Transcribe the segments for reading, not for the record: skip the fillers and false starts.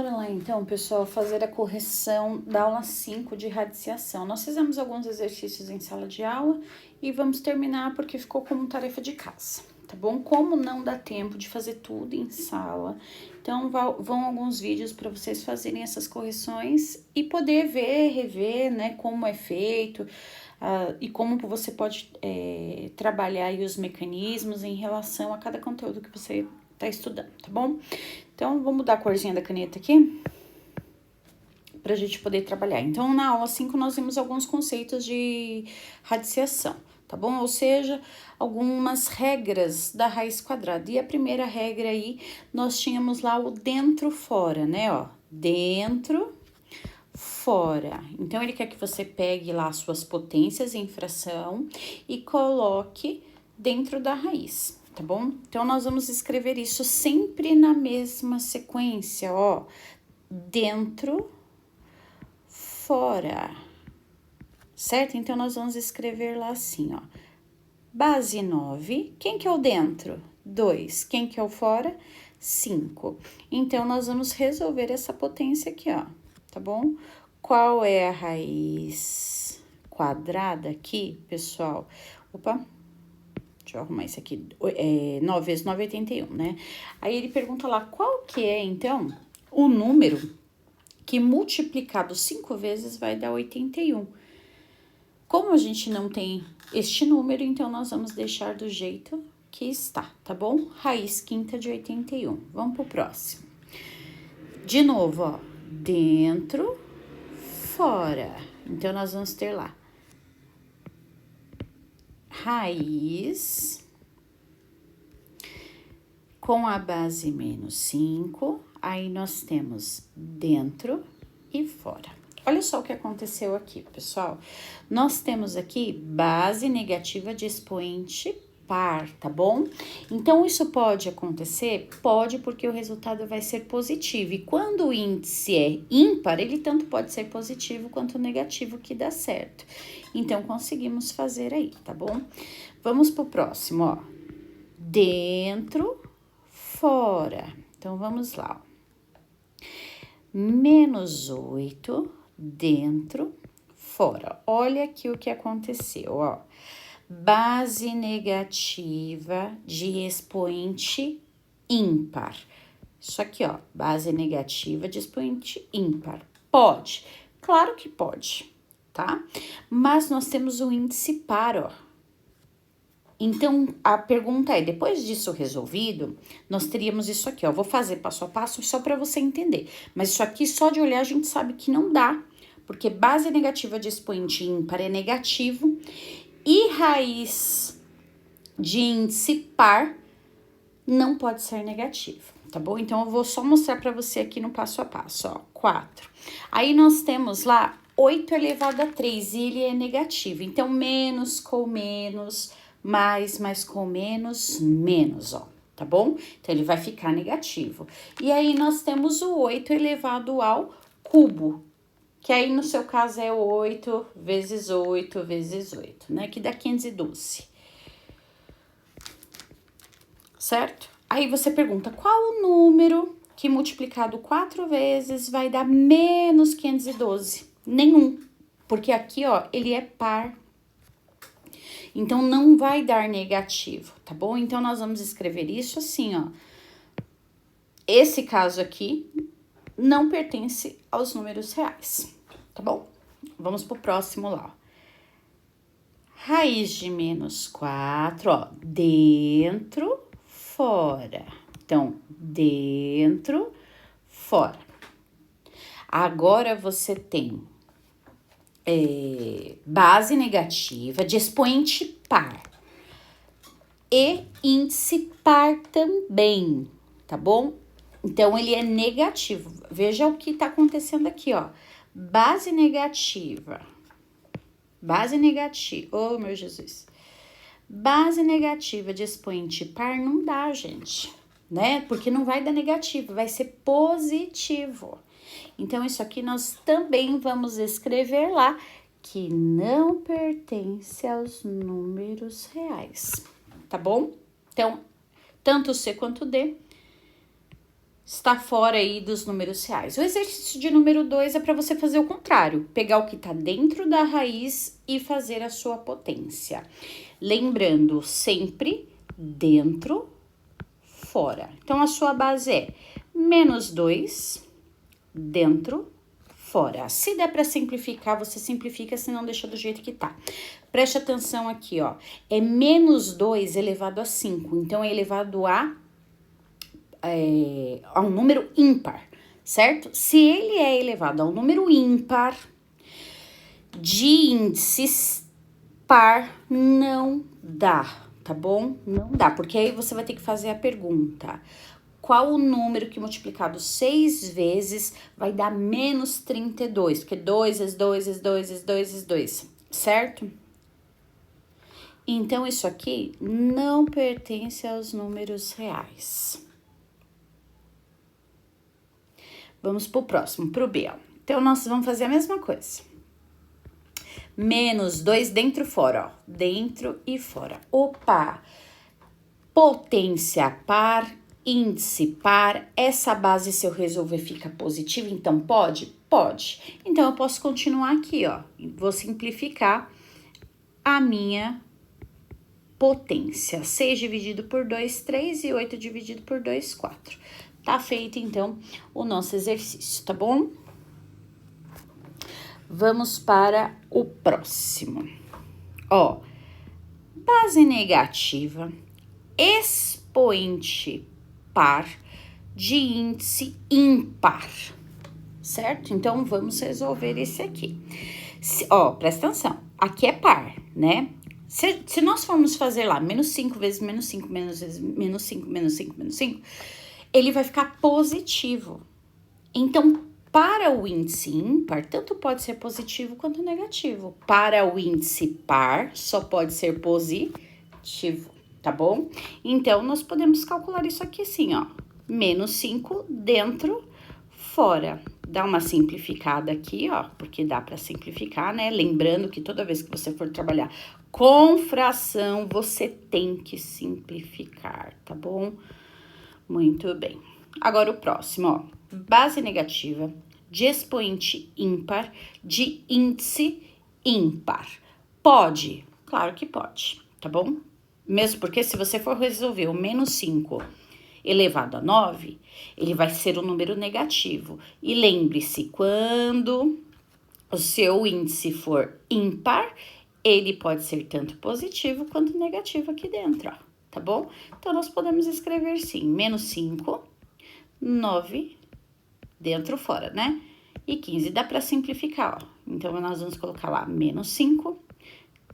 Bora lá então, pessoal, fazer a correção da aula 5 de radiciação. Nós fizemos alguns exercícios em sala de aula e vamos terminar porque ficou como tarefa de casa, tá bom? Como não dá tempo de fazer tudo em sala, então vão alguns vídeos para vocês fazerem essas correções e poder ver, rever, né, como é feito e como você pode trabalhar aí os mecanismos em relação a cada conteúdo que você tá estudando, tá bom? Então, vou mudar a corzinha da caneta aqui pra gente poder trabalhar. Então, na aula 5, nós vimos alguns conceitos de radiciação, tá bom? Ou seja, algumas regras da raiz quadrada. E a primeira regra aí, nós tínhamos lá o dentro-fora, né, ó? Dentro, fora. Então, ele quer que você pegue lá as suas potências em fração e coloque dentro da raiz, tá bom? Então, nós vamos escrever isso sempre na mesma sequência, ó. Dentro, fora, certo? Então, nós vamos escrever lá assim, ó. Base 9, quem que é o dentro? 2. Quem que é o fora? 5. Então, nós vamos resolver essa potência aqui, ó, tá bom? Qual é a raiz quadrada aqui, pessoal? Opa, deixa eu arrumar isso aqui. 9 vezes 9 é 81, né? Aí ele pergunta lá, qual que é, então, o número que multiplicado 5 vezes vai dar 81. Como a gente não tem este número, então nós vamos deixar do jeito que está, tá bom? Raiz quinta de 81. Vamos pro próximo. De novo, ó. Dentro, fora. Então, nós vamos ter lá raiz com a base menos 5. Aí, nós temos dentro e fora. Olha só o que aconteceu aqui, pessoal. Nós temos aqui base negativa de expoente par, tá bom? Então, isso pode acontecer? Pode, porque o resultado vai ser positivo. E quando o índice é ímpar, ele tanto pode ser positivo quanto negativo, que dá certo. Então, conseguimos fazer aí, tá bom? Vamos pro próximo, ó. Dentro, fora. Então, vamos lá, ó. Menos 8, dentro, fora. Olha aqui o que aconteceu, ó. Base negativa de expoente ímpar. Isso aqui, ó, base negativa de expoente ímpar. Pode? Claro que pode, tá? Mas nós temos um índice par, ó. Então, a pergunta é, depois disso resolvido, nós teríamos isso aqui, ó. Vou fazer passo a passo só para você entender. Mas isso aqui, só de olhar, a gente sabe que não dá. Porque base negativa de expoente ímpar é negativo. E raiz de índice par não pode ser negativo, tá bom? Então, eu vou só mostrar para você aqui no passo a passo, ó. 4. Aí, nós temos lá 8 elevado a 3 e ele é negativo. Então, menos com menos, mais com menos, menos, ó, tá bom? Então, ele vai ficar negativo. E aí, nós temos o 8 elevado ao cubo, que aí, no seu caso, é 8 vezes 8 vezes 8, né? Que dá 512. Certo? Aí, você pergunta, qual o número que multiplicado 4 vezes vai dar menos 512? Nenhum, porque aqui, ó, ele é par. Então, não vai dar negativo, tá bom? Então, nós vamos escrever isso assim, ó. Esse caso aqui não pertence aos números reais, tá bom? Vamos pro próximo lá, ó. Raiz de menos 4, ó, dentro, fora. Então, dentro, fora. Agora, você tem base negativa de expoente par e índice par também, tá bom? Então, ele é negativo. Veja o que tá acontecendo aqui, ó. Base negativa. Base negativa. Oh, meu Jesus. Base negativa de expoente par não dá, gente, né? Porque não vai dar negativo, vai ser positivo. Então, isso aqui nós também vamos escrever lá, que não pertence aos números reais, tá bom? Então, tanto C quanto D está fora aí dos números reais. O exercício de número 2 é para você fazer o contrário, pegar o que está dentro da raiz e fazer a sua potência. Lembrando, sempre dentro, fora. Então, a sua base é menos 2, dentro, fora. Se der para simplificar, você simplifica, se não deixa do jeito que tá. Preste atenção aqui, ó. É menos 2 elevado a 5, então é elevado a um número ímpar, certo? Se ele é elevado a um número ímpar, de índices par não dá, tá bom? Não dá, porque aí você vai ter que fazer a pergunta: qual o número que multiplicado 6 vezes vai dar menos 32? Porque 2 vezes 2 vezes 2 vezes 2 vezes 2, certo? Então, isso aqui não pertence aos números reais. Vamos pro próximo, pro B. Então, nós vamos fazer a mesma coisa. Menos 2 dentro e fora, ó. Dentro e fora. Opa! Potência par, índice par. Essa base, se eu resolver, fica positiva, então pode? Pode. Então, eu posso continuar aqui, ó. Vou simplificar a minha potência. 6 dividido por 2, 3 e 8 dividido por 2, 4. Tá feito, então, o nosso exercício, tá bom? Vamos para o próximo. Ó, base negativa, expoente par de índice ímpar, certo? Então, vamos resolver esse aqui. Ó, presta atenção, aqui é par, né? Se nós formos fazer lá, menos 5 vezes menos 5, menos 5, menos 5, menos 5, ele vai ficar positivo. Então, para o índice ímpar, tanto pode ser positivo quanto negativo. Para o índice par, só pode ser positivo, tá bom? Então, nós podemos calcular isso aqui assim, ó. Menos 5 dentro, fora. Dá uma simplificada aqui, ó, porque dá para simplificar, né? Lembrando que toda vez que você for trabalhar com fração, você tem que simplificar, tá bom? Muito bem. Agora o próximo, ó. Base negativa de expoente ímpar de índice ímpar. Pode? Claro que pode, tá bom? Mesmo porque se você for resolver o menos 5 elevado a 9, ele vai ser um número negativo. E lembre-se, quando o seu índice for ímpar, ele pode ser tanto positivo quanto negativo aqui dentro, ó, tá bom? Então, nós podemos escrever sim, menos 5, 9, dentro, fora, né? E 15, dá para simplificar, ó. Então, nós vamos colocar lá, menos 5,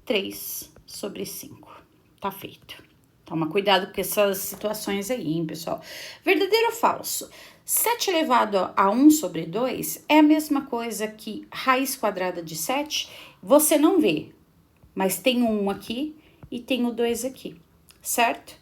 3 sobre 5. Tá feito. Toma cuidado com essas situações aí, hein, pessoal? Verdadeiro ou falso? 7 elevado a 1 sobre 2 é a mesma coisa que raiz quadrada de 7. Você não vê, mas tem um 1 aqui e tem o 2 aqui, certo?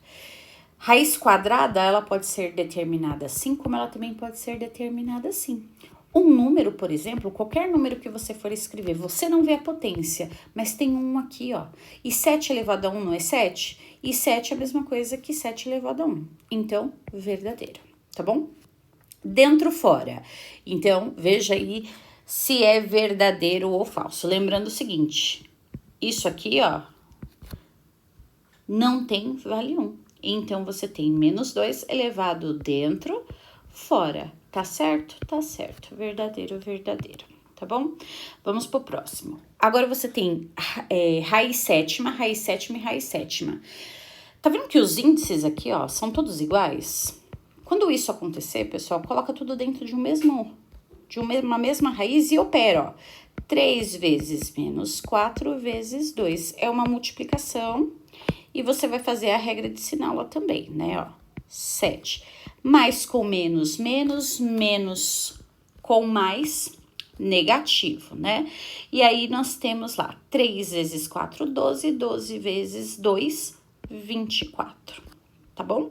Raiz quadrada, ela pode ser determinada assim, como ela também pode ser determinada assim. Um número, por exemplo, qualquer número que você for escrever, você não vê a potência, mas tem um aqui, ó. E 7 elevado a 1 não é 7? E 7 é a mesma coisa que 7 elevado a 1. Então, verdadeiro, tá bom? Dentro, fora. Então, veja aí se é verdadeiro ou falso. Lembrando o seguinte, isso aqui, ó, não tem vale 1. Então, você tem menos 2 elevado dentro, fora. Tá certo? Tá certo. Verdadeiro, verdadeiro. Tá bom? Vamos pro próximo. Agora, você tem raiz sétima e raiz sétima. Tá vendo que os índices aqui, ó, são todos iguais? Quando isso acontecer, pessoal, coloca tudo dentro de uma mesma raiz e opera, ó. 3 vezes menos 4 vezes 2. É uma multiplicação. E você vai fazer a regra de sinal lá também, né, ó. 7. Mais com menos, menos, menos com mais, negativo, né? E aí, nós temos lá 3 vezes 4, 12, 12 vezes 2, 24, tá bom?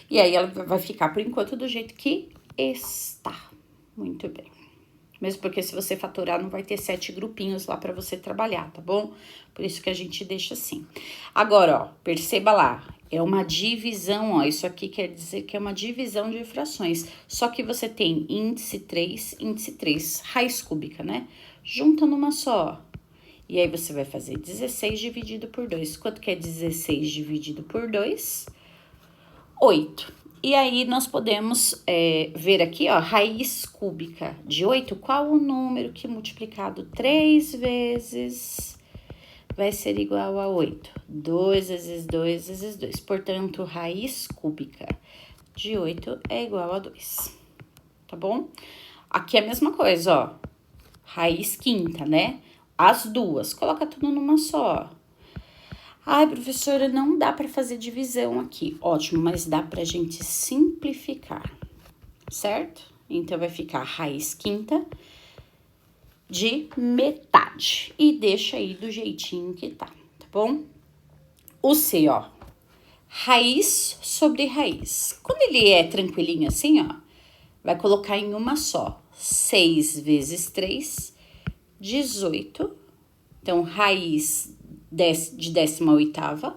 E aí, ela vai ficar, por enquanto, do jeito que está. Muito bem. Mesmo porque se você fatorar, não vai ter 7 grupinhos lá para você trabalhar, tá bom? Por isso que a gente deixa assim. Agora, ó, perceba lá, É uma divisão, ó. Isso aqui quer dizer que é uma divisão de frações. Só que você tem índice 3, raiz cúbica, né? Junta numa só. E aí, você vai fazer 16 dividido por 2. Quanto que é 16 dividido por 2? 8. E aí, nós podemos ver aqui, ó, raiz cúbica de 8. Qual o número que multiplicado 3 vezes vai ser igual a 8? 2 vezes 2 vezes 2. Portanto, raiz cúbica de 8 é igual a 2. Tá bom? Aqui é a mesma coisa, ó. Raiz quinta, né? As duas. Coloca tudo numa só. Ai, professora, não dá para fazer divisão aqui. Ótimo, mas dá pra gente simplificar, certo? Então, vai ficar raiz quinta de metade. E deixa aí do jeitinho que tá bom? O C, ó, raiz sobre raiz. Quando ele é tranquilinho assim, ó, vai colocar em uma só. 6 vezes 3, 18. Então, raiz de 18ª,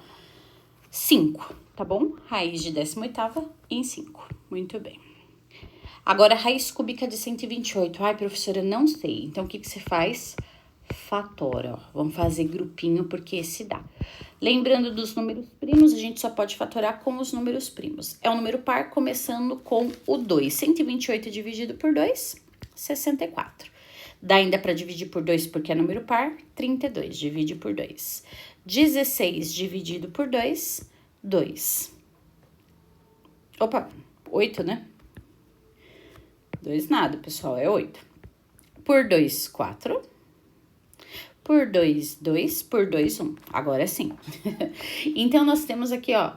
5, tá bom? Raiz de 18ª em 5. Muito bem. Agora, raiz cúbica de 128. Ai, professora, não sei. Então, o que você faz? Fatora, ó. Vamos fazer grupinho, porque esse dá. Lembrando dos números primos, a gente só pode fatorar com os números primos. É um número par começando com o 2. 128 dividido por 2, 64. Dá ainda para dividir por 2 porque é número par, 32. Divide por 2. 16 dividido por 2, 2. Opa, 8, né? 2 nada, pessoal, é 8. Por 2, 4. Por 2, 2. Por 2, 1. Agora sim. Então, nós temos aqui, ó,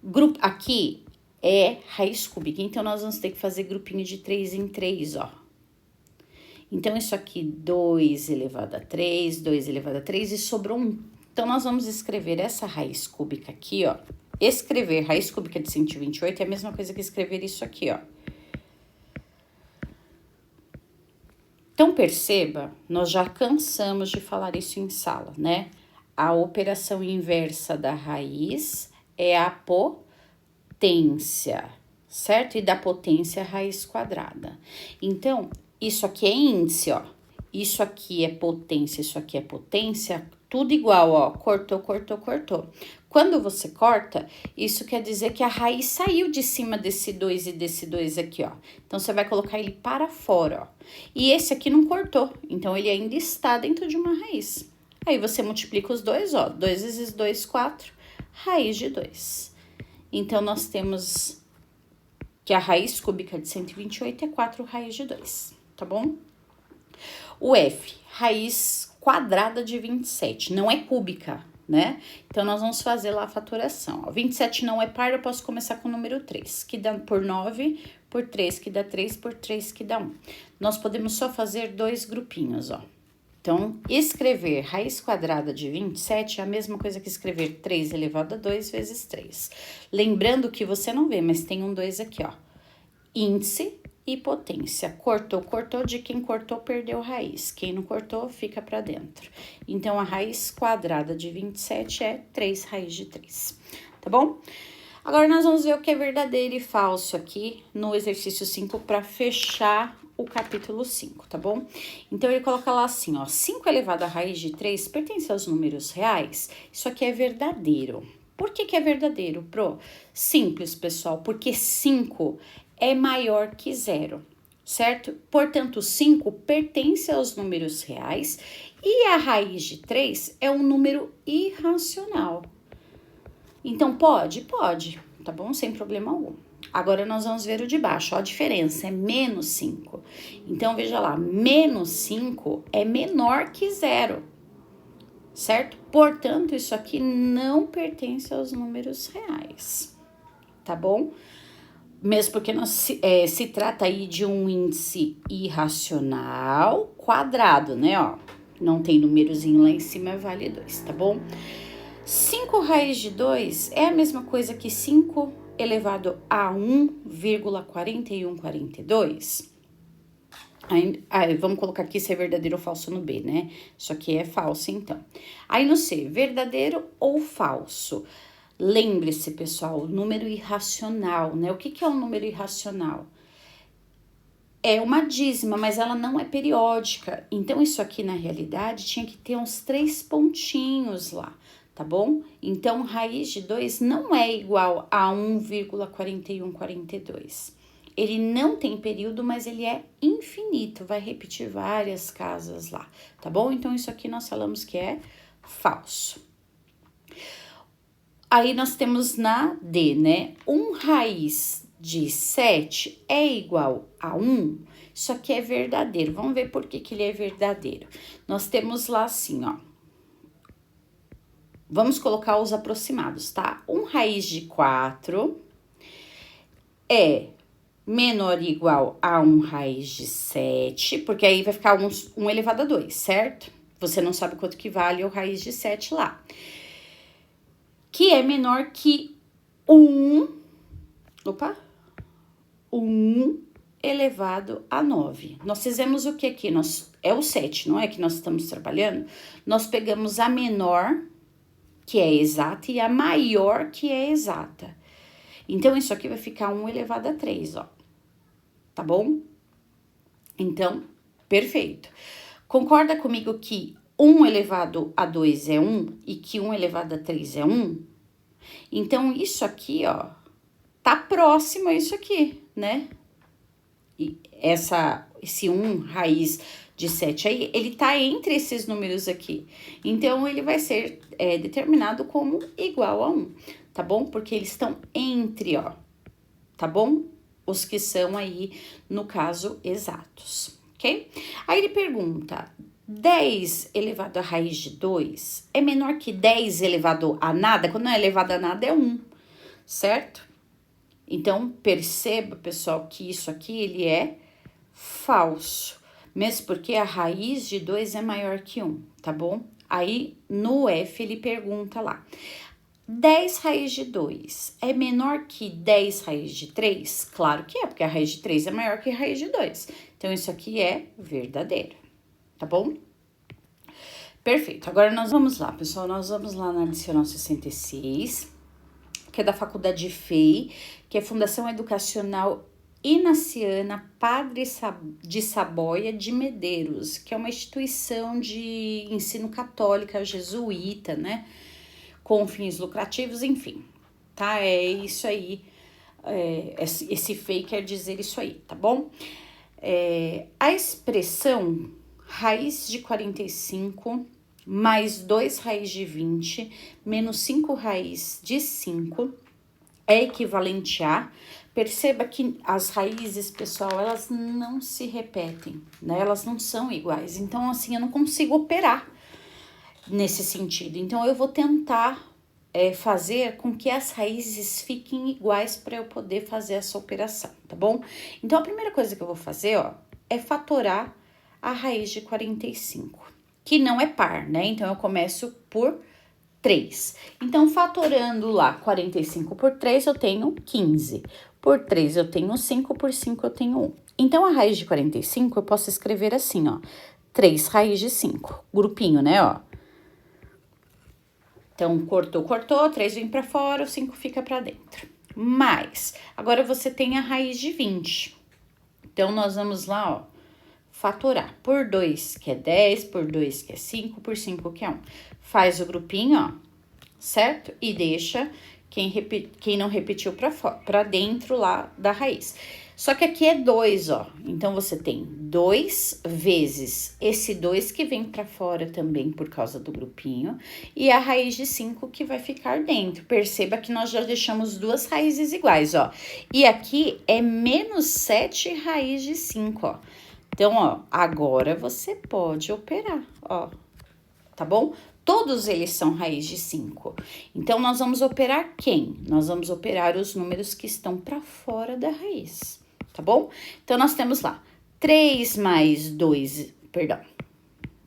grupo, aqui é raiz cúbica. Então, nós vamos ter que fazer grupinho de 3 em 3, ó. Então, isso aqui, 2 elevado a 3, 2 elevado a 3 e sobrou 1. Então, nós vamos escrever essa raiz cúbica aqui, ó. Escrever raiz cúbica de 128 é a mesma coisa que escrever isso aqui, ó. Então, perceba, nós já cansamos de falar isso em sala, né? A operação inversa da raiz é a potência, certo? E da potência, a raiz quadrada. Então, isso aqui é índice, ó. Isso aqui é potência, isso aqui é potência, tudo igual, ó. Cortou, cortou, cortou. Quando você corta, isso quer dizer que a raiz saiu de cima desse 2 e desse 2 aqui, ó. Então, você vai colocar ele para fora, ó. E esse aqui não cortou, então ele ainda está dentro de uma raiz. Aí, você multiplica os dois, ó. 2 vezes 2, 4, raiz de 2. Então, nós temos que a raiz cúbica de 128 é 4 raiz de 2, tá bom? O F, raiz quadrada de 27, não é cúbica, né? Então, nós vamos fazer lá a fatoração, ó. 27 não é par, eu posso começar com o número 3, que dá por 9, por 3, que dá 3, por 3, que dá 1. Nós podemos só fazer 2 grupinhos, ó. Então, escrever raiz quadrada de 27 é a mesma coisa que escrever 3 elevado a 2 vezes 3. Lembrando que você não vê, mas tem um 2 aqui, ó. Índice e potência. Cortou, cortou, de quem cortou, perdeu raiz. Quem não cortou, fica para dentro. Então, a raiz quadrada de 27 é 3 raiz de 3, tá bom? Agora, nós vamos ver o que é verdadeiro e falso aqui no exercício 5 para fechar o capítulo 5, tá bom? Então, ele coloca lá assim, ó, 5 elevado à raiz de 3 pertence aos números reais? Isso aqui é verdadeiro. Por que que é verdadeiro, Pro? Simples, pessoal, porque 5 é maior que 0, certo? Portanto, 5 pertence aos números reais e a raiz de 3 é um número irracional. Então, pode? Pode, tá bom? Sem problema algum. Agora, nós vamos ver o de baixo, ó, a diferença é menos 5. Então, veja lá, menos 5 é menor que 0, certo? Portanto, isso aqui não pertence aos números reais, tá bom? Mesmo porque se trata aí de um índice irracional quadrado, né, ó. Não tem númerozinho lá em cima, vale 2, tá bom? 5 raiz de 2 é a mesma coisa que 5 elevado a 1,4142. Aí, vamos colocar aqui se é verdadeiro ou falso no B, né? Isso aqui é falso, então. Aí no C, verdadeiro ou falso? Lembre-se, pessoal, número irracional, né? O que é um número irracional? É uma dízima, mas ela não é periódica. Então, isso aqui, na realidade, tinha que ter uns 3 pontinhos lá, tá bom? Então, raiz de 2 não é igual a 1,4142. Ele não tem período, mas ele é infinito, vai repetir várias casas lá, tá bom? Então, isso aqui nós falamos que é falso. Aí, nós temos na D, né? 1 raiz de 7 é igual a 1, isso aqui é verdadeiro. Vamos ver por que ele é verdadeiro. Nós temos lá assim, ó. Vamos colocar os aproximados, tá? 1 raiz de 4 é menor ou igual a 1 raiz de 7, porque aí vai ficar 1 elevado a 2, certo? Você não sabe quanto que vale o raiz de 7 lá. Que é menor que 1 elevado a 9. Nós fizemos o que aqui? É o 7, não é que nós estamos trabalhando? Nós pegamos a menor, que é exata, e a maior, que é exata. Então, isso aqui vai ficar 1 elevado a 3, ó. Tá bom? Então, perfeito. Concorda comigo que 1 elevado a 2 é 1 e que 1 elevado a 3 é 1? Então, isso aqui, ó, tá próximo a isso aqui, né? E esse 1 raiz de 7 aí, ele tá entre esses números aqui. Então, ele vai ser determinado como igual a 1, tá bom? Porque eles estão entre, ó, tá bom? Os que são aí, no caso, exatos, ok? Aí ele pergunta, 10 elevado à raiz de 2 é menor que 10 elevado a nada? Quando não é elevado a nada, é 1, certo? Então, perceba, pessoal, que isso aqui, ele é falso. Mesmo porque a raiz de 2 é maior que 1, tá bom? Aí, no F, ele pergunta lá. 10 raiz de 2 é menor que 10 raiz de 3? Claro que é, porque a raiz de 3 é maior que a raiz de 2. Então, isso aqui é verdadeiro, tá bom? Perfeito. Agora, nós vamos lá, pessoal. Nós vamos lá na adicional 66, que é da Faculdade FEI, que é Fundação Educacional Inaciana Padre de Saboia de Medeiros, que é uma instituição de ensino católica jesuíta, né? Com fins lucrativos, enfim, tá? É isso aí, esse FEI quer dizer isso aí, tá bom? A expressão raiz de 45 mais 2 raiz de 20 menos 5 raiz de 5 é equivalente a... Perceba que as raízes, pessoal, elas não se repetem, né? Elas não são iguais. Então, assim, eu não consigo operar nesse sentido. Então, eu vou tentar fazer com que as raízes fiquem iguais para eu poder fazer essa operação, tá bom? Então, a primeira coisa que eu vou fazer, ó, é fatorar a raiz de 45, que não é par, né? Então, eu começo por 3. Então, fatorando lá 45 por 3, eu tenho 15. Por 3, eu tenho 5. Por 5, eu tenho 1. Então, a raiz de 45, eu posso escrever assim, ó. 3 raiz de 5. Grupinho, né, ó. Então, cortou, 3 vem pra fora, o 5 fica pra dentro. Mais, agora você tem a raiz de 20. Então, nós vamos lá, ó, fatorar por 2, que é 10, por 2, que é 5, por 5, que é 1. Faz o grupinho, ó, certo? E deixa quem não repetiu pra dentro lá da raiz. Só que aqui é 2, ó. Então, você tem 2 vezes esse 2 que vem pra fora também por causa do grupinho. E a raiz de 5 que vai ficar dentro. Perceba que nós já deixamos duas raízes iguais, ó. E aqui é menos 7 raiz de 5, ó. Então, ó, agora você pode operar, ó. Tá bom? Todos eles são raiz de 5. Então, nós vamos operar quem? Nós vamos operar os números que estão para fora da raiz, tá bom? Então, nós temos lá 3 mais 2, perdão,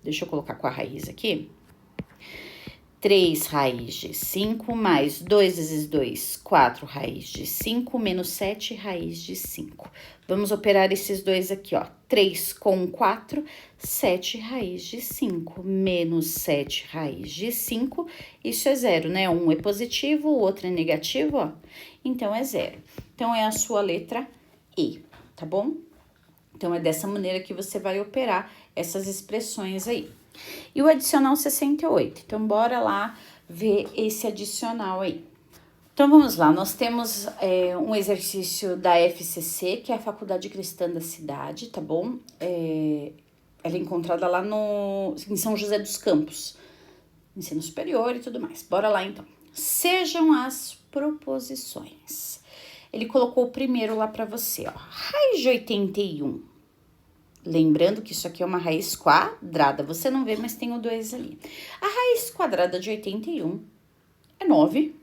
deixa eu colocar com a raiz aqui. 3 raiz de 5, mais 2 vezes 2, 4 raiz de 5, menos 7 raiz de 5. Vamos operar esses dois aqui, ó. 3 com 4, 7 raiz de 5, menos 7 raiz de 5. Isso é zero, né? Um é positivo, o outro é negativo, ó. Então, é zero. Então, é a sua letra E, tá bom? Então, é dessa maneira que você vai operar essas expressões aí. E o adicional 68. Então, bora lá ver esse adicional aí. Então, vamos lá. Nós temos um exercício da FCC, que é a Faculdade Cristã da Cidade, tá bom? Ela é encontrada lá em São José dos Campos, ensino superior e tudo mais. Bora lá, então. Sejam as proposições. Ele colocou o primeiro lá para você, ó. Raiz de 81. Lembrando que isso aqui é uma raiz quadrada. Você não vê, mas tem o 2 ali. A raiz quadrada de 81 é 9.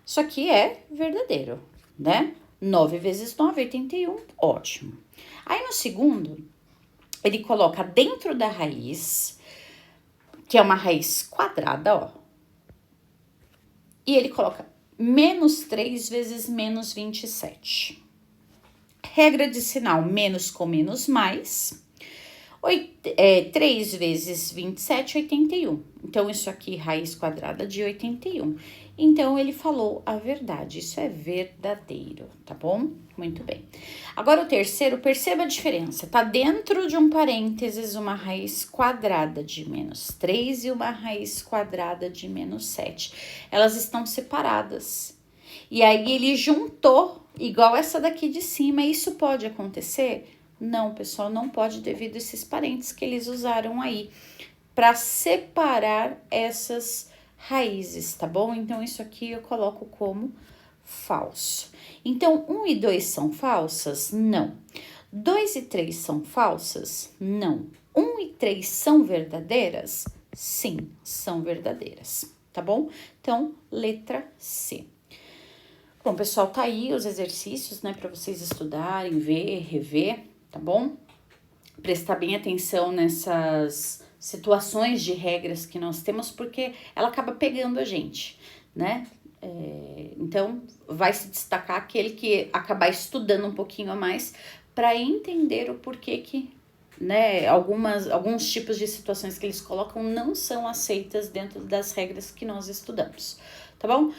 Isso aqui é verdadeiro, né? 9 vezes 9, 81. Ótimo. Aí, no segundo, ele coloca dentro da raiz, que é uma raiz quadrada, ó. E ele coloca menos 3 vezes menos 27. Regra de sinal, menos com menos mais. 3 vezes 27, 81. Então, isso aqui, raiz quadrada de 81. Então, ele falou a verdade. Isso é verdadeiro, tá bom? Muito bem. Agora, o terceiro, perceba a diferença. Tá dentro de um parênteses uma raiz quadrada de menos 3 e uma raiz quadrada de menos 7. Elas estão separadas. E aí, ele juntou, igual essa daqui de cima. Isso pode acontecer? Não, pessoal, não pode devido a esses parênteses que eles usaram aí para separar essas raízes, tá bom? Então, isso aqui eu coloco como falso. Então, 1 e 2 são falsas? Não. 2 e 3 são falsas? Não. 1 e 3 são verdadeiras? Sim, são verdadeiras, tá bom? Então, letra C. Bom, pessoal, tá aí os exercícios, né, para vocês estudarem, ver, rever, tá bom? Prestar bem atenção nessas situações de regras que nós temos, porque ela acaba pegando a gente, né? Então, vai se destacar aquele que acabar estudando um pouquinho a mais para entender o porquê que, né, alguns tipos de situações que eles colocam não são aceitas dentro das regras que nós estudamos, tá bom?